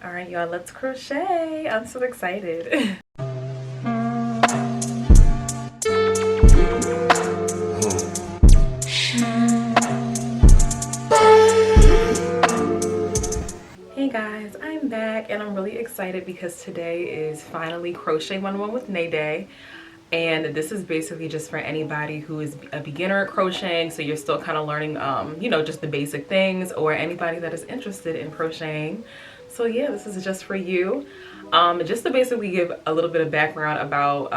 All right, y'all, let's crochet. I'm so excited. Hey guys, I'm back and I'm really excited because today is finally Crochet 101 with Nay Day. And this is basically just for anybody who is a beginner at crocheting, so you're still kind of learning, you know, just the basic things, or anybody that is interested in crocheting. So yeah, this is just for you. Just to basically give a little bit of background about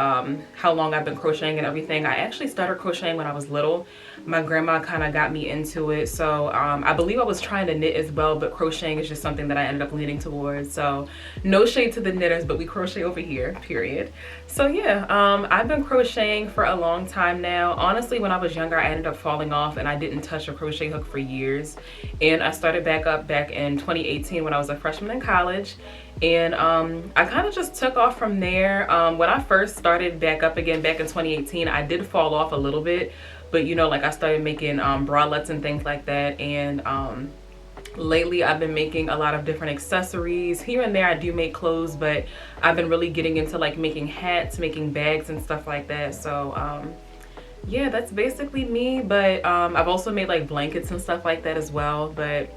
how long I've been crocheting and everything. I actually started crocheting when I was little. My grandma kind of got me into it, so I believe I was trying to knit as well, but crocheting is just something that I ended up leaning towards. So no shade to the knitters, but we crochet over here, period. So yeah, I've been crocheting for a long time now. Honestly, when I was younger, I ended up falling off and I didn't touch a crochet hook for years. And I started back up back in 2018 when I was a freshman in college. And I kind of just took off from there. When I first started back up again back in 2018, I did fall off a little bit. But you know, like I started making bralettes and things like that. And lately I've been making a lot of different accessories. Here and there I do make clothes, but I've been really getting into like making hats, making bags and stuff like that. So yeah, that's basically me. But I've also made like blankets and stuff like that as well. But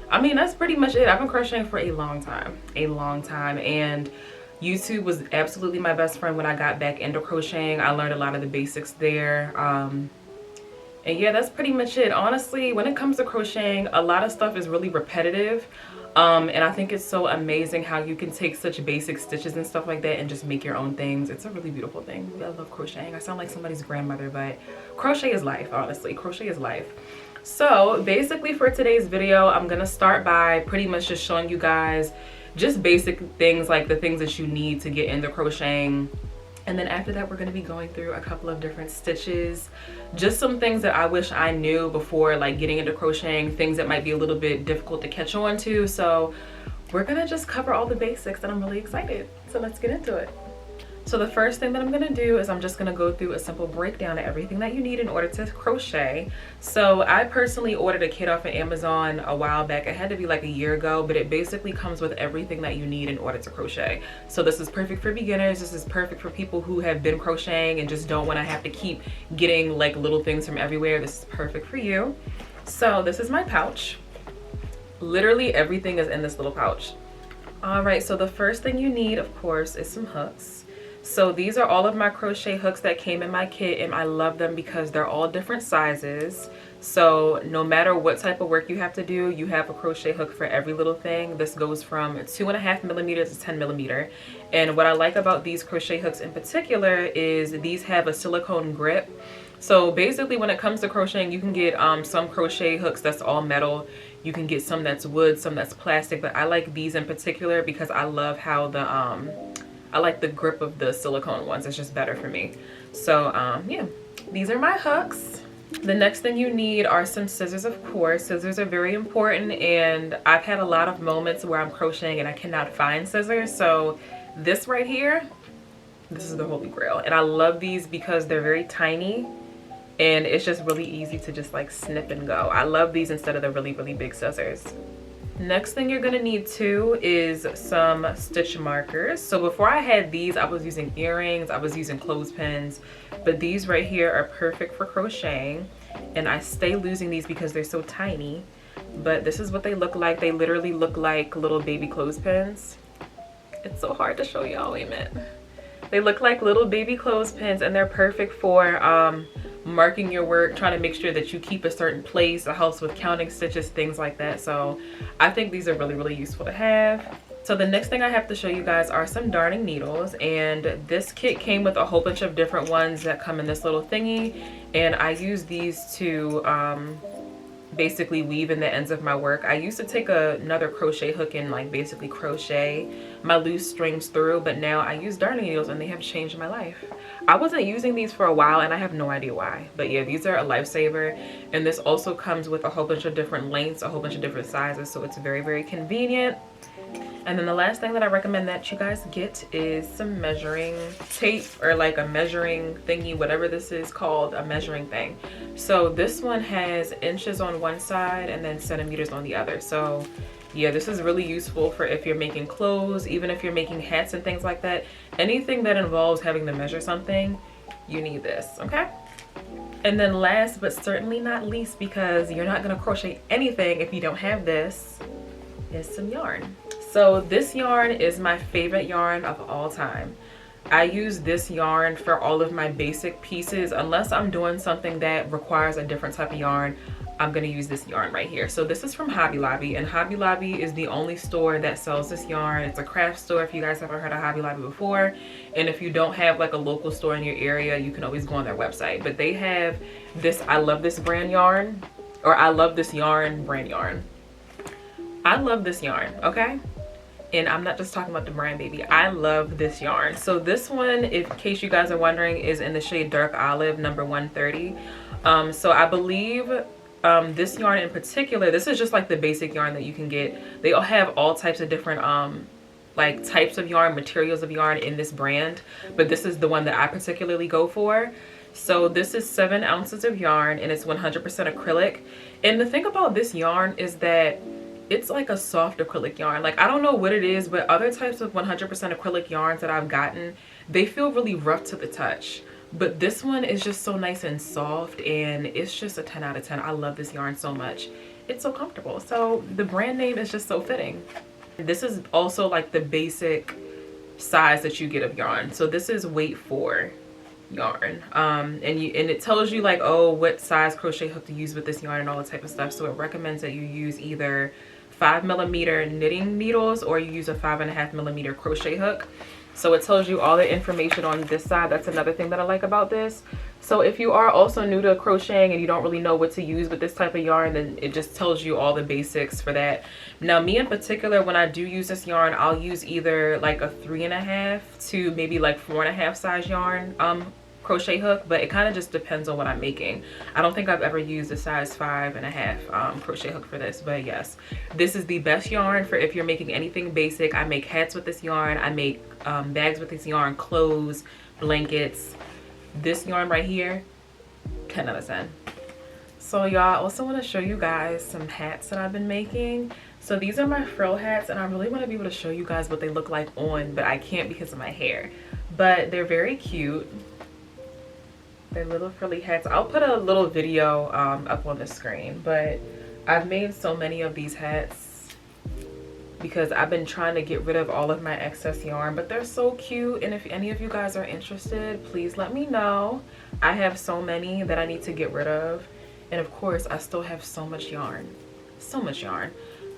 I mean, that's pretty much it. I've been crocheting for a long time, and YouTube was absolutely my best friend when I got back into crocheting. I learned a lot of the basics there. And yeah, that's pretty much it. Honestly, when it comes to crocheting, a lot of stuff is really repetitive. And I think it's so amazing how you can take such basic stitches and stuff like that and just make your own things. It's a really beautiful thing. I love crocheting. I sound like somebody's grandmother, but crochet is life, honestly. Crochet is life. So basically for today's video, I'm gonna start by pretty much just showing you guys just basic things, like the things that you need to get into crocheting. And then after that, we're going to be going through a couple of different stitches, just some things that I wish I knew before like getting into crocheting, things that might be a little bit difficult to catch on to. So we're going to just cover all the basics and I'm really excited. So let's get into it. So the first thing that I'm gonna do is I'm just gonna go through a simple breakdown of everything that you need in order to crochet. So I personally ordered a kit off of Amazon a while back. It had to be like a year ago, but it basically comes with everything that you need in order to crochet. So this is perfect for beginners. This is perfect for people who have been crocheting and just don't wanna have to keep getting like little things from everywhere. This is perfect for you. So this is my pouch. Literally everything is in this little pouch. All right, so the first thing you need, of course, is some hooks. So these are all of my crochet hooks that came in my kit, and I love them because they're all different sizes. So no matter what type of work you have to do, you have a crochet hook for every little thing. This goes from 2.5 millimeters to 10 millimeter. And what I like about these crochet hooks in particular is these have a silicone grip. So basically when it comes to crocheting, you can get some crochet hooks that's all metal. You can get some that's wood, some that's plastic, but I like these in particular because I love how I like the grip of the silicone ones. It's just better for me. So yeah, these are my hooks. The next thing you need are some scissors, of course. Scissors are very important, and I've had a lot of moments where I'm crocheting and I cannot find scissors. So this right here, this is the holy grail. And I love these because they're very tiny and it's just really easy to just like snip and go. I love these instead of the really, really big scissors. Next thing you're gonna need too is some stitch markers. So before I had these, I was using earrings, I was using clothespins, but these right here are perfect for crocheting. And I stay losing these because they're so tiny, but this is what they look like. They literally look like little baby clothespins. It's so hard to show y'all, wait a minute. They look like little baby clothespins and they're perfect for marking your work, trying to make sure that you keep a certain place. It helps with counting stitches, things like that. So I think these are really, really useful to have. So the next thing I have to show you guys are some darning needles, and this kit came with a whole bunch of different ones that come in this little thingy, and I use these to basically weave in the ends of my work. I used to take another crochet hook and like basically crochet my loose strings through, but now I use darning needles and they have changed my life. I wasn't using these for a while and I have no idea why, but yeah, these are a lifesaver. And this also comes with a whole bunch of different lengths, a whole bunch of different sizes, so it's very, very convenient. And then the last thing that I recommend that you guys get is some measuring tape, or like a measuring thingy, whatever this is called, a measuring thing. So this one has inches on one side and then centimeters on the other. So Yeah, this is really useful for if you're making clothes, even if you're making hats and things like that. Anything that involves having to measure something, you need this, okay? And then last but certainly not least, because you're not gonna crochet anything if you don't have this, is some yarn. So this yarn is my favorite yarn of all time. I use this yarn for all of my basic pieces. Unless I'm doing something that requires a different type of yarn, I'm gonna use this yarn right here. So this is from Hobby Lobby, and Hobby Lobby is the only store that sells this yarn. It's a craft store if you guys haven't heard of Hobby Lobby before. And if you don't have like a local store in your area, you can always go on their website. But they have this I love this brand yarn, or I love this yarn brand yarn. I love this yarn, okay? And I'm not just talking about the brand, baby. I love this yarn. So this one, in case you guys are wondering, is in the shade Dark Olive, number 130. So I believe this yarn in particular, this is just like the basic yarn that you can get. They all have all types of different like types of yarn, materials of yarn in this brand, but this is the one that I particularly go for. So this is 7 ounces of yarn, and it's 100% acrylic. And the thing about this yarn is that it's like a soft acrylic yarn. Like, I don't know what it is, but other types of 100% acrylic yarns that I've gotten, they feel really rough to the touch. But this one is just so nice and soft, and it's just a 10 out of 10. I love this yarn so much. It's so comfortable. So the brand name is just so fitting. This is also like the basic size that you get of yarn. So this is weight 4 yarn, and it tells you like, oh, what size crochet hook to use with this yarn and all that type of stuff. So it recommends that you use either 5mm knitting needles, or you use a 5.5mm crochet hook. So it tells you all the information on this side. That's another thing that I like about this. So if you are also new to crocheting and you don't really know what to use with this type of yarn, then it just tells you all the basics for that. Now, me in particular, when I do use this yarn, I'll use either like a 3.5 to maybe like 4.5 size yarn crochet hook, but it kind of just depends on what I'm making. I don't think I've ever used a size 5.5 crochet hook for this, but yes, this is the best yarn for if you're making anything basic. I make hats with this yarn, I make bags with this yarn, clothes, blankets. This yarn right here, 10 out of 10. So y'all, I also want to show you guys some hats that I've been making. So these are my frill hats, and I really want to be able to show you guys what they look like on, but I can't because of my hair. But they're very cute. They're little frilly hats. I'll put a little video up on the screen, but I've made so many of these hats because I've been trying to get rid of all of my excess yarn, but they're so cute. And if any of you guys are interested, please let me know. I have so many that I need to get rid of, and of course I still have so much yarn,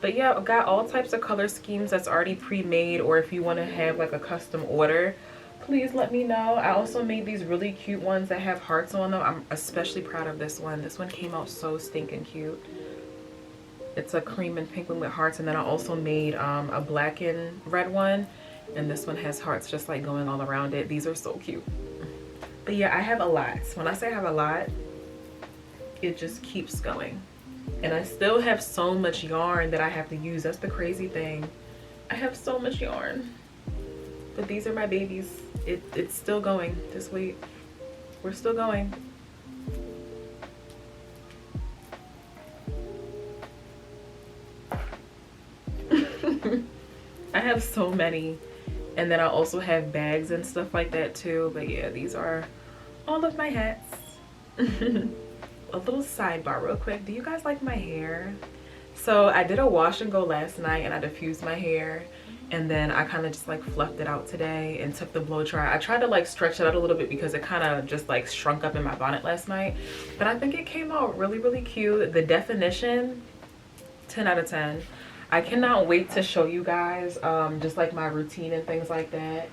but yeah, I've got all types of color schemes that's already pre-made, or if you want to have like a custom order, please let me know. I also made these really cute ones that have hearts on them. I'm especially proud of this one. This one came out so stinking cute. It's a cream and pink one with hearts, and then I also made a black and red one, and this one has hearts just like going all around it. These are so cute. But yeah, I have a lot. When I say I have a lot, it just keeps going. And I still have so much yarn that I have to use. That's the crazy thing. I have so much yarn. But these are my babies. It's still going this week. We're still going. I have so many. And then I also have bags and stuff like that too. But yeah, these are all of my hats. A little sidebar real quick. Do you guys like my hair? So I did a wash and go last night, and I diffused my hair, and then I kind of just like fluffed it out today and took the blow dry. I tried to like stretch it out a little bit because it kind of just like shrunk up in my bonnet last night, but I think it came out really, really cute. The definition, 10 out of 10. I cannot wait to show you guys just like my routine and things like that.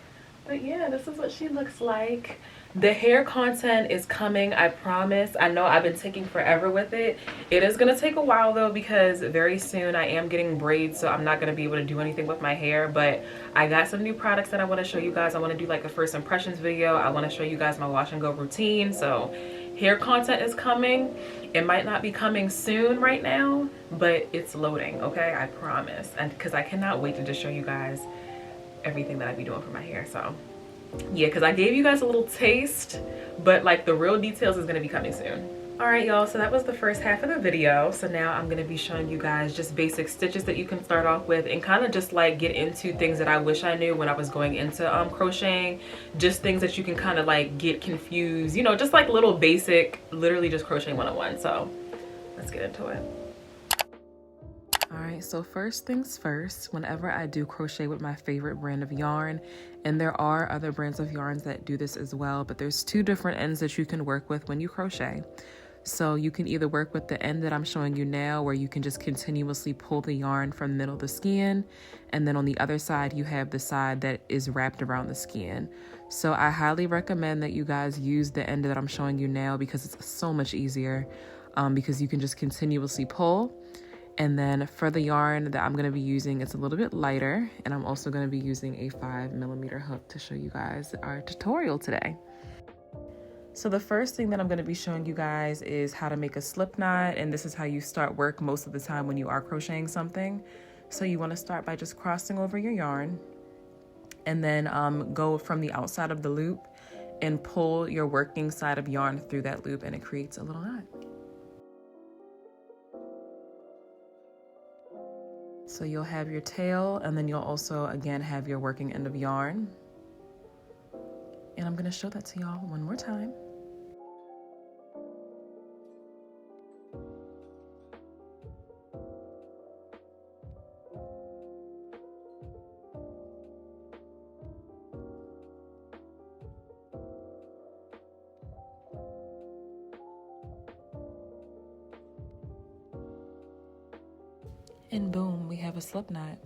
But yeah, this is what she looks like. The hair content is coming, I promise. I know I've been taking forever with it. It is gonna take a while though, because very soon I am getting braids, so I'm not gonna be able to do anything with my hair. But I got some new products that I want to show you guys. I want to do like a first impressions video. I want to show you guys my wash and go routine. So hair content is coming. It might not be coming soon right now, but it's loading, okay? I promise. And because I cannot wait to just show you guys everything that I be doing for my hair. So yeah, because I gave you guys a little taste, but like the real details is going to be coming soon. All right, y'all, so that was the first half of the video. So now I'm going to be showing you guys just basic stitches that you can start off with, and kind of just like get into things that I wish I knew when I was going into crocheting. Just things that you can kind of like get confused, you know, just like little basic, literally just crochet 101. So let's get into it. All right, so first things first, whenever I do crochet with my favorite brand of yarn, and there are other brands of yarns that do this as well, but there's two different ends that you can work with when you crochet. So you can either work with the end that I'm showing you now, where you can just continuously pull the yarn from the middle of the skein, and then on the other side you have the side that is wrapped around the skein. So I highly recommend that you guys use the end that I'm showing you now, because it's so much easier, because you can just continuously pull. And then for the yarn that I'm going to be using, it's a little bit lighter, and I'm also going to be using a 5mm hook to show you guys our tutorial today. So the first thing that I'm going to be showing you guys is how to make a slip knot, and this is how you start work most of the time when you are crocheting something. So you want to start by just crossing over your yarn, and then go from the outside of the loop and pull your working side of yarn through that loop, and it creates a little knot. So you'll have your tail, and then you'll also again have your working end of yarn. And I'm going to show that to y'all one more time. And boom, we have a slip knot.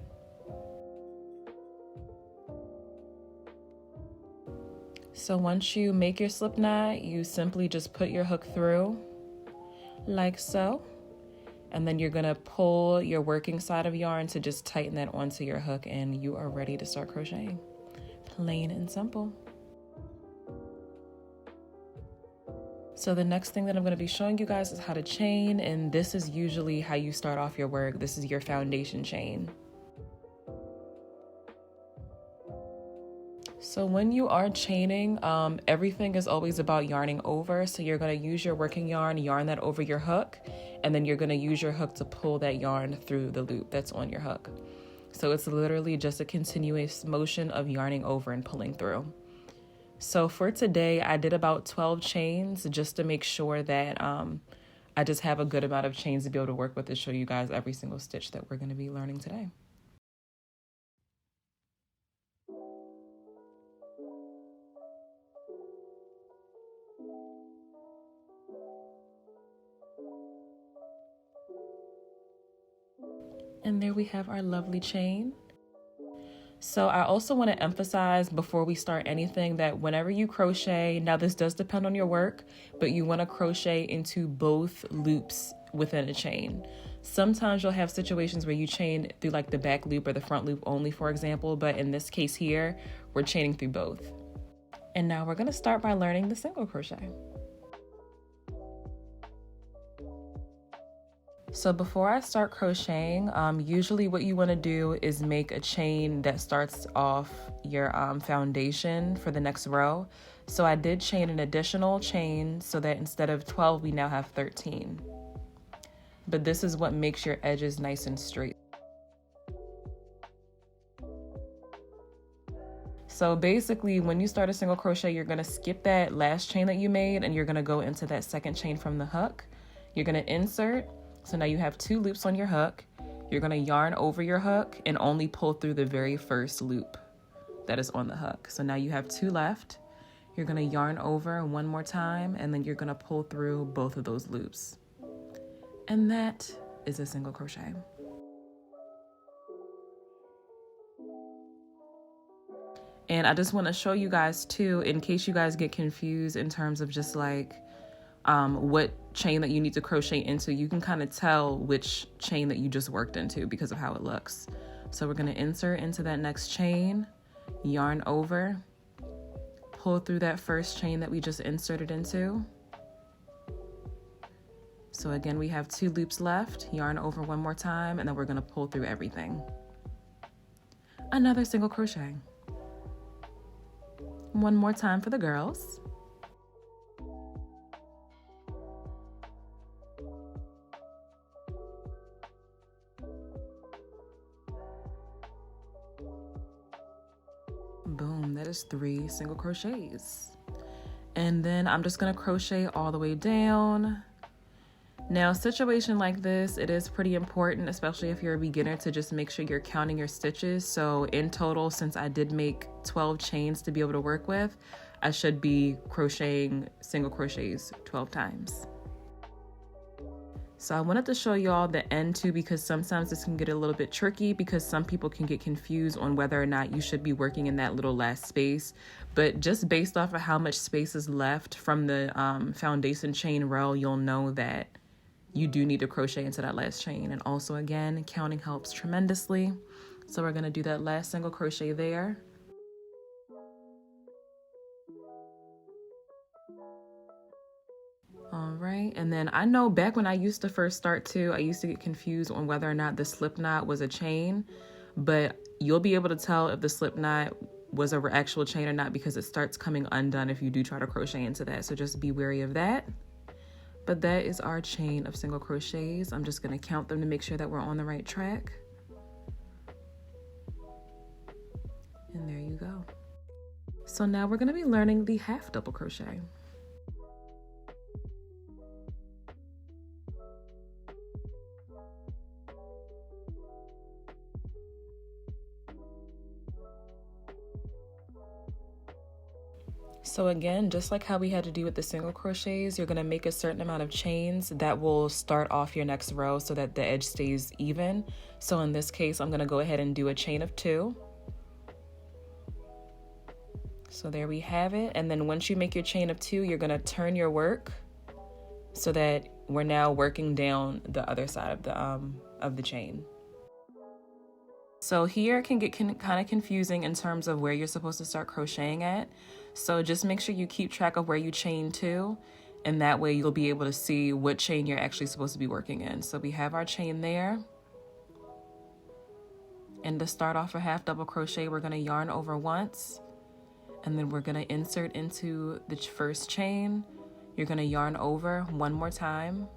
So once you make your slip knot, you simply just put your hook through like so, and then you're gonna pull your working side of yarn to just tighten that onto your hook, and you are ready to start crocheting. Plain and simple. So the next thing that I'm going to be showing you guys is how to chain, and this is usually how you start off your work. This is your foundation chain. So when you are chaining, everything is always about yarning over. So you're going to use your working yarn that over your hook, and then you're going to use your hook to pull that yarn through the loop that's on your hook. So it's literally just a continuous motion of yarning over and pulling through. So for today, I did about 12 chains just to make sure that I just have a good amount of chains to be able to work with to show you guys every single stitch that we're going to be learning today. And there we have our lovely chain. So I also want to emphasize before we start anything that whenever you crochet, now this does depend on your work, but you want to crochet into both loops within a chain. Sometimes you'll have situations where you chain through like the back loop or the front loop only, for example, but in this case here, we're chaining through both. And now we're going to start by learning the single crochet. So before I start crocheting, usually what you want to do is make a chain that starts off your foundation for the next row. So I did chain an additional chain so that instead of 12, we now have 13. But this is what makes your edges nice and straight. So basically, when you start a single crochet, you're going to skip that last chain that you made, and you're going to go into that second chain from the hook. You're going to insert. So now you have 2 loops on your hook. You're going to yarn over your hook and only pull through the very first loop that is on the hook. So now you have 2 left. You're going to yarn over one more time, and then you're going to pull through both of those loops. And that is a single crochet. And I just want to show you guys too, in case you guys get confused in terms of just like what chain that you need to crochet into, you can kind of tell which chain that you just worked into because of how it looks. So we're going to insert into that next chain, yarn over, pull through that first chain that we just inserted into. So again, we have 2 loops left, yarn over one more time, and then we're going to pull through everything. Another single crochet. One more time for the girls. boom, that is 3 single crochets. And then I'm just gonna crochet all the way down. Now, a situation like this, it is pretty important, especially if you're a beginner, to just make sure you're counting your stitches. So in total, since I did make 12 chains to be able to work with, I should be crocheting single crochets 12 times. So I wanted to show you all the end too, because sometimes this can get a little bit tricky because some people can get confused on whether or not you should be working in that little last space. But just based off of how much space is left from the foundation chain row, you'll know that you do need to crochet into that last chain. And also, again, counting helps tremendously. So we're gonna do that last single crochet there. All right, and then I know back when I used to first start too, I used to get confused on whether or not the slip knot was a chain, but you'll be able to tell if the slip knot was an actual chain or not because it starts coming undone if you do try to crochet into that. So just be wary of that. But that is our chain of single crochets. I'm just gonna count them to make sure that we're on the right track. And there you go. So now we're gonna be learning the half double crochet. So again, just like how we had to do with the single crochets, you're gonna make a certain amount of chains that will start off your next row so that the edge stays even. So in this case, I'm gonna go ahead and do a chain of 2. So there we have it. And then once you make your chain of 2, you're gonna turn your work so that we're now working down the other side of the chain. So here it can get kind of confusing in terms of where you're supposed to start crocheting at. So just make sure you keep track of where you chain to, and that way you'll be able to see what chain you're actually supposed to be working in. So we have our chain there. And to start off a half double crochet, we're gonna yarn over once, and then we're gonna insert into the first chain. You're gonna yarn over one more time,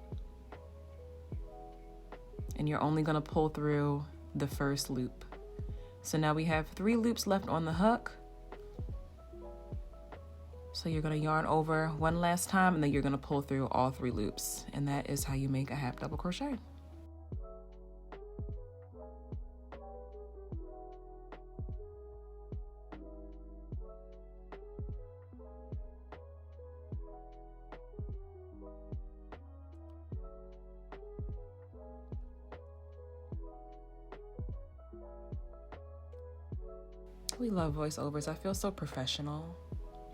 and you're only gonna pull through the first loop. So now we have 3 loops left on the hook. So you're gonna yarn over one last time, and then you're gonna pull through all 3 loops. And that is how you make a half double crochet. We love voiceovers. I feel so professional.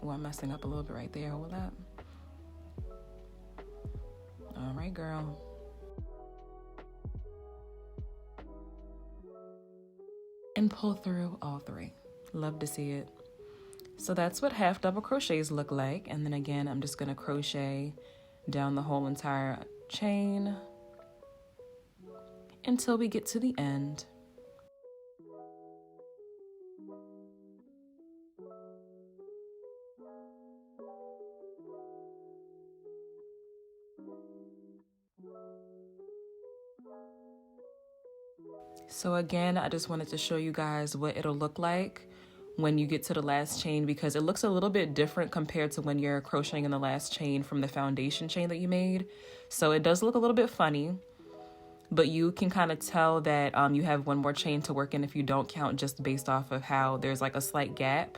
Oh, I'm messing up a little bit right there. Hold up. All right, girl. And pull through all 3. Love to see it. So that's what half double crochets look like. And then again, I'm just gonna crochet down the whole entire chain until we get to the end. So again, I just wanted to show you guys what it'll look like when you get to the last chain, because it looks a little bit different compared to when you're crocheting in the last chain from the foundation chain that you made. So it does look a little bit funny, but you can kind of tell that you have one more chain to work in if you don't count, just based off of how there's like a slight gap.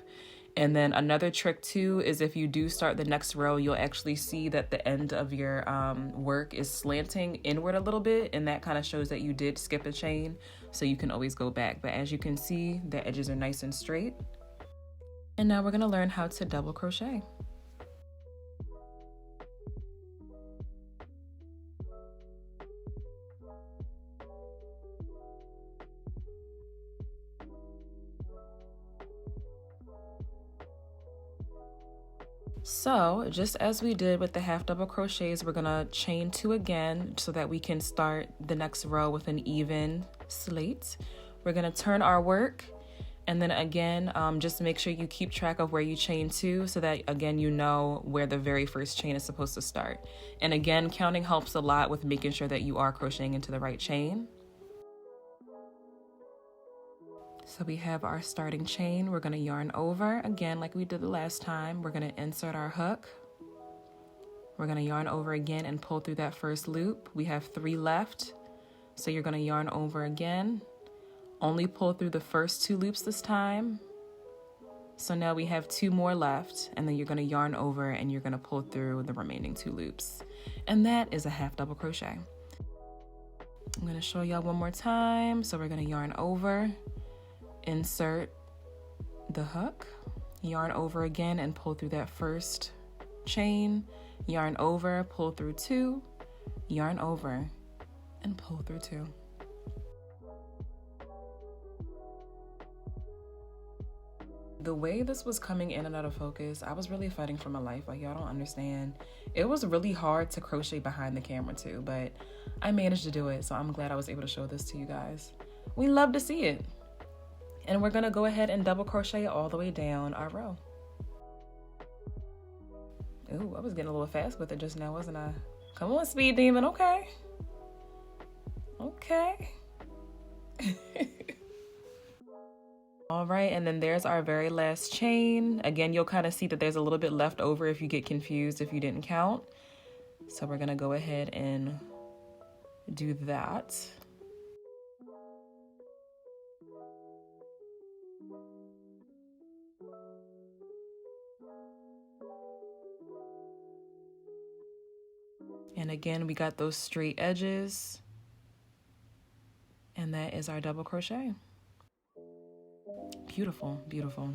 And then another trick too is if you do start the next row, you'll actually see that the end of your work is slanting inward a little bit, and that kind of shows that you did skip a chain, so you can always go back. But as you can see, the edges are nice and straight. And now we're gonna learn how to double crochet. So just as we did with the half double crochets, we're gonna chain 2 again so that we can start the next row with an even slate. We're gonna turn our work, and then again, just make sure you keep track of where you chain to, so that again, you know where the very first chain is supposed to start. And again, counting helps a lot with making sure that you are crocheting into the right chain. So we have our starting chain. We're going to yarn over again like we did the last time. We're going to insert our hook. We're going to yarn over again and pull through that first loop. We have 3 left. So you're going to yarn over again. Only pull through the first 2 loops this time. So now we have 2 more left, and then you're going to yarn over and you're going to pull through the remaining 2 loops. And that is a half double crochet. I'm going to show y'all one more time. So we're going to yarn over, insert the hook, yarn over again and pull through that first chain, yarn over, pull through 2, yarn over and pull through 2. The way this was coming in and out of focus, I was really fighting for my life. Like, y'all don't understand. It was really hard to crochet behind the camera too, but I managed to do it. So I'm glad I was able to show this to you guys. We love to see it. And we're gonna go ahead and double crochet all the way down our row. Ooh, I was getting a little fast with it just now, wasn't I? Come on, Speed Demon, okay. Okay. All right, and then there's our very last chain. Again, you'll kind of see that there's a little bit left over if you get confused if you didn't count. So we're gonna go ahead and do that. And again, we got those straight edges. And that is our double crochet. Beautiful, beautiful.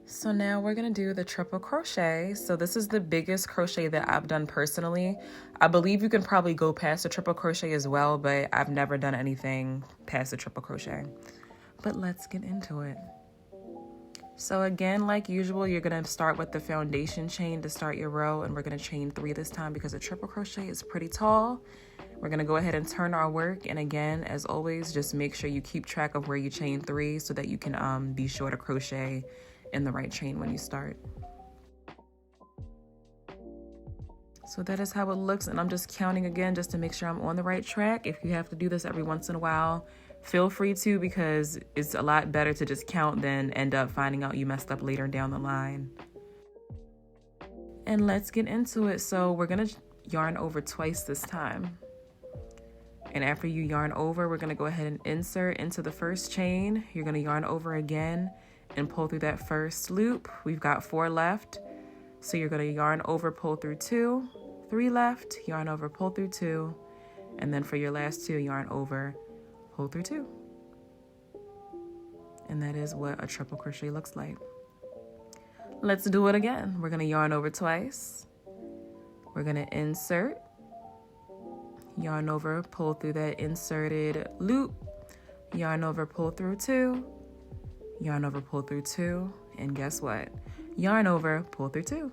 So now we're gonna do the triple crochet. So this is the biggest crochet that I've done personally. I believe you can probably go past the triple crochet as well, but I've never done anything past the triple crochet. But let's get into it. So again, like usual, you're gonna start with the foundation chain to start your row, and we're gonna chain 3 this time because the triple crochet is pretty tall. We're gonna go ahead and turn our work, and again, as always, just make sure you keep track of where you chain 3 so that you can be sure to crochet in the right chain when you start. So that is how it looks, and I'm just counting again just to make sure I'm on the right track. If you have to do this every once in a while, feel free to, because it's a lot better to just count than end up finding out you messed up later down the line. And let's get into it. So we're gonna yarn over twice this time. And after you yarn over, we're gonna go ahead and insert into the first chain. You're gonna yarn over again and pull through that first loop. We've got 4 left. So you're gonna yarn over, pull through 2, 3 left, yarn over, pull through 2, and then for your last 2, yarn over, pull through 2. And that is what a triple crochet looks like. Let's do it again. We're gonna yarn over twice. We're gonna insert, yarn over, pull through that inserted loop, yarn over, pull through 2, yarn over, pull through 2, and guess what? Yarn over, pull through 2.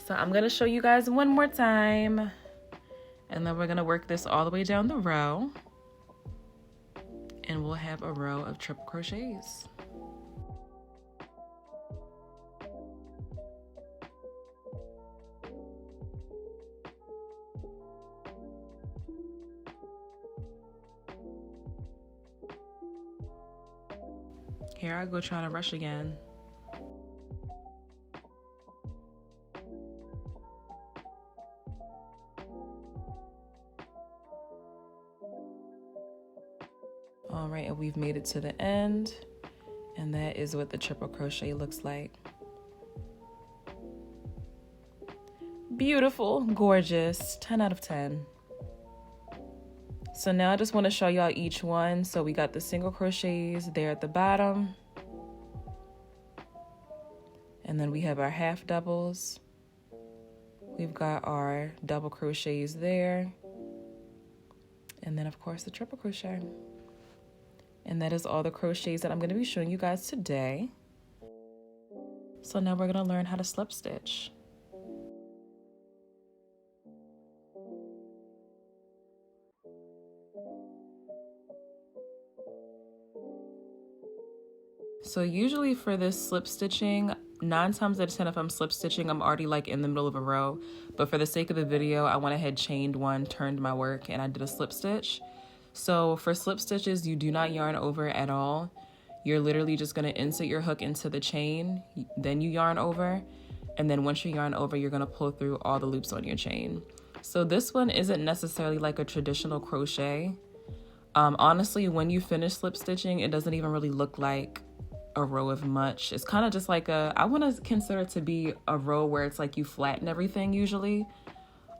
So I'm gonna show you guys one more time, and then we're gonna work this all the way down the row, and we'll have a row of triple crochets. Here I go trying to rush again. All right, and we've made it to the end, and that is what the triple crochet looks like. Beautiful, gorgeous, 10 out of 10. So now I just want to show y'all each one. So we got the single crochets there at the bottom, and then we have our half doubles. We've got our double crochets there, and then of course the triple crochet. And that is all the crochets that I'm going to be showing you guys today. So now we're going to learn how to slip stitch. So usually for this slip stitching, 9 times out of 10, if I'm slip stitching, I'm already like in the middle of a row. But for the sake of the video, I went ahead, chained one, turned my work, and I did a slip stitch. So for slip stitches, you do not yarn over at all. You're literally just going to insert your hook into the chain, then you yarn over, and then once you yarn over, you're going to pull through all the loops on your chain. So this one isn't necessarily like a traditional crochet. Honestly, when you finish slip stitching, it doesn't even really look like a row of much. It's kind of just like I want to consider it to be a row where it's like you flatten everything usually.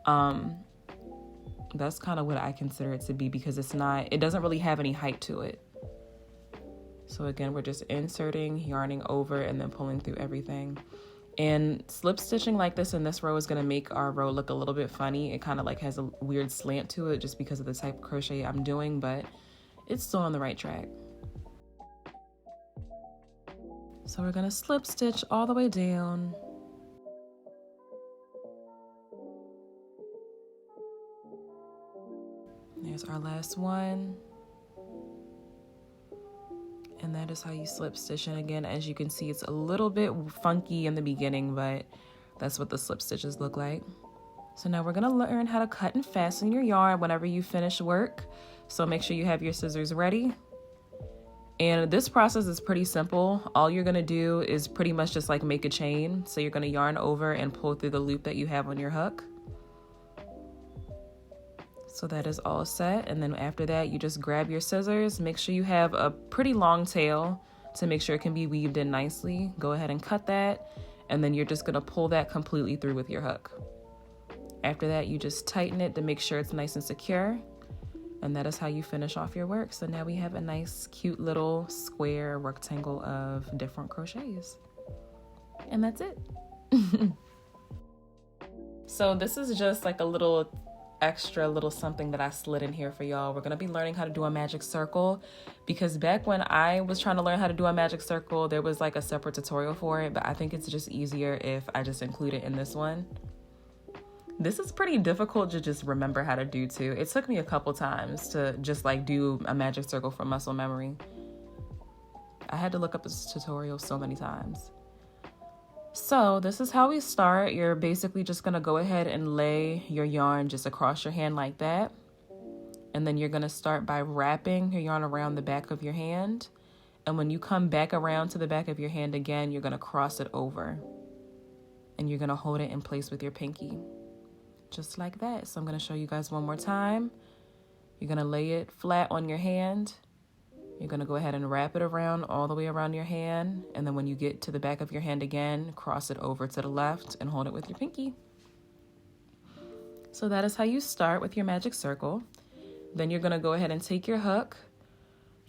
That's kind of what I consider it to be, because it doesn't really have any height to it. So again, we're just inserting, yarning over, and then pulling through everything. And slip stitching like this in this row is going to make our row look a little bit funny. It kind of like has a weird slant to it just because of the type of crochet I'm doing, but it's still on the right track. So we're going to slip stitch all the way down. There's our last one. And that is how you slip stitch. And again, as you can see, it's a little bit funky in the beginning, but that's what the slip stitches look like. So now we're gonna learn how to cut and fasten your yarn whenever you finish work. So make sure you have your scissors ready. And this process is pretty simple. All you're gonna do is pretty much just like make a chain. So you're gonna yarn over and pull through the loop that you have on your hook. So that is all set. And then after that, you just grab your scissors. Make sure you have a pretty long tail to make sure it can be weaved in nicely. Go ahead and cut that. And then you're just gonna pull that completely through with your hook. After that, you just tighten it to make sure it's nice and secure. And that is how you finish off your work. So now we have a nice, cute little square rectangle of different crochets. And that's it. So this is just like a little extra little something that I slid in here for y'all. We're gonna be learning how to do a magic circle, because back when I was trying to learn how to do a magic circle, there was like a separate tutorial for it, but I think it's just easier if I just include it in this one. This is pretty difficult to just remember how to do too. It took me a couple times to just like do a magic circle from muscle memory. I had to look up this tutorial so many times. So this is how we start. You're basically just gonna go ahead and lay your yarn just across your hand like that. And then you're gonna start by wrapping your yarn around the back of your hand. And when you come back around to the back of your hand again, you're gonna cross it over. And you're gonna hold it in place with your pinky. Just like that. So I'm gonna show you guys one more time. You're gonna lay it flat on your hand. You're gonna go ahead and wrap it around all the way around your hand. And then when you get to the back of your hand again, cross it over to the left and hold it with your pinky. So that is how you start with your magic circle. Then you're gonna go ahead and take your hook.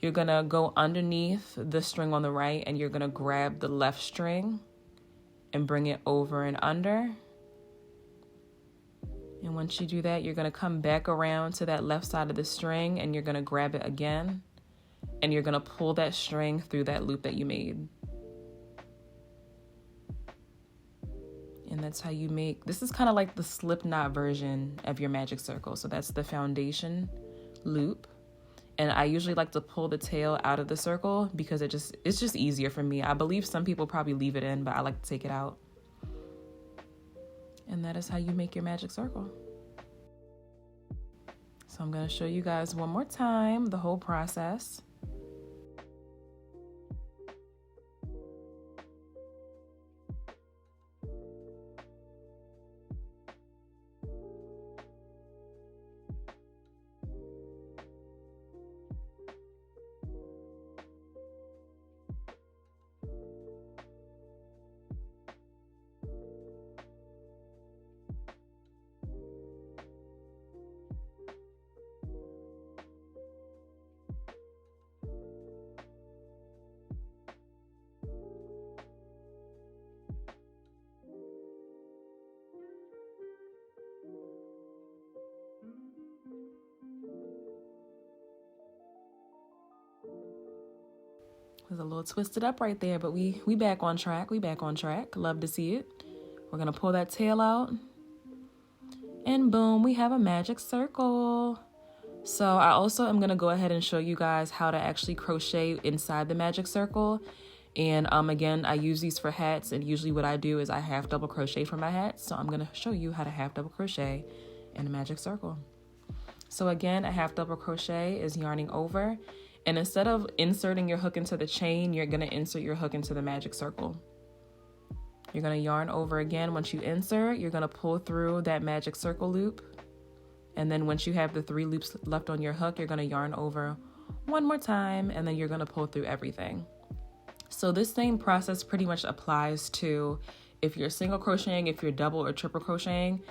You're gonna go underneath the string on the right and you're gonna grab the left string and bring it over and under. And once you do that, you're gonna come back around to that left side of the string and you're gonna grab it again. And you're gonna pull that string through that loop that you made. And that's how you make, this is kind of like the slip knot version of your magic circle. So that's the foundation loop. And I usually like to pull the tail out of the circle because it's just easier for me. I believe some people probably leave it in, but I like to take it out. And that is how you make your magic circle. So I'm gonna show you guys one more time the whole process. It was a little twisted up right there, but we back on track. We back on track. Love to see it. We're going to pull that tail out. And boom, we have a magic circle. So I also am going to go ahead and show you guys how to actually crochet inside the magic circle. And again, I use these for hats, and usually what I do is I half double crochet for my hats. So I'm gonna show you how to half double crochet in a magic circle. So again, a half double crochet is yarning over, and instead of inserting your hook into the chain, you're gonna insert your hook into the magic circle. You're gonna yarn over again. Once you insert, you're gonna pull through that magic circle loop. And then once you have the 3 loops left on your hook, you're gonna yarn over one more time, and then you're gonna pull through everything. So this same process pretty much applies to if you're single crocheting, if you're double or triple crocheting.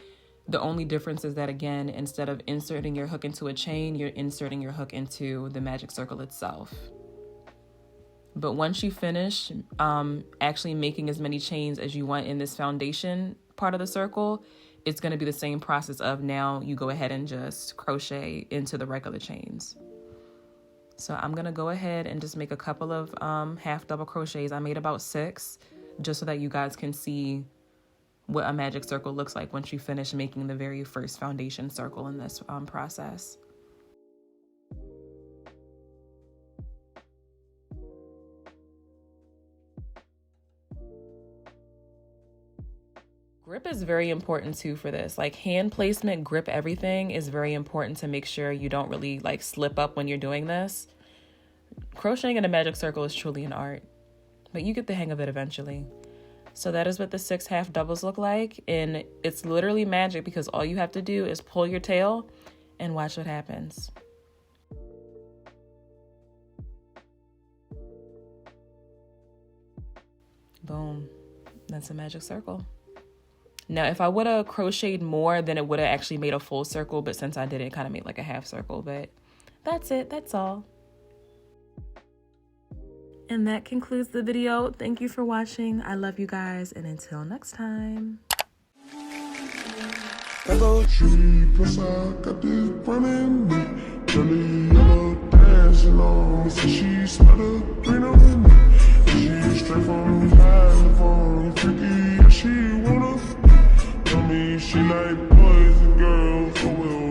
The only difference is that, again, instead of inserting your hook into a chain, you're inserting your hook into the magic circle itself. But once you finish actually making as many chains as you want in this foundation part of the circle, it's going to be the same process of now you go ahead and just crochet into the regular chains. So I'm going to go ahead and just make a couple of half double crochets. I made about 6 just so that you guys can see what a magic circle looks like once you finish making the very first foundation circle in this process. Grip is very important too for this. Like hand placement, grip, everything is very important to make sure you don't really like slip up when you're doing this. Crocheting in a magic circle is truly an art, but you get the hang of it eventually. So that is what the 6 half doubles look like, and it's literally magic because all you have to do is pull your tail and watch what happens. Boom, that's a magic circle. Now, if I would have crocheted more, then it would have actually made a full circle, but since I didn't, it kind of made like a half circle, but that's it, that's all. And that concludes the video. Thank you for watching. I love you guys, and until next time. Plus I got this running me. Jelly yellow dancing on me. So she smelled the green on me. She straight from California. Freaky, yeah, she wanna. Tell me she like boys and girls. Oh well.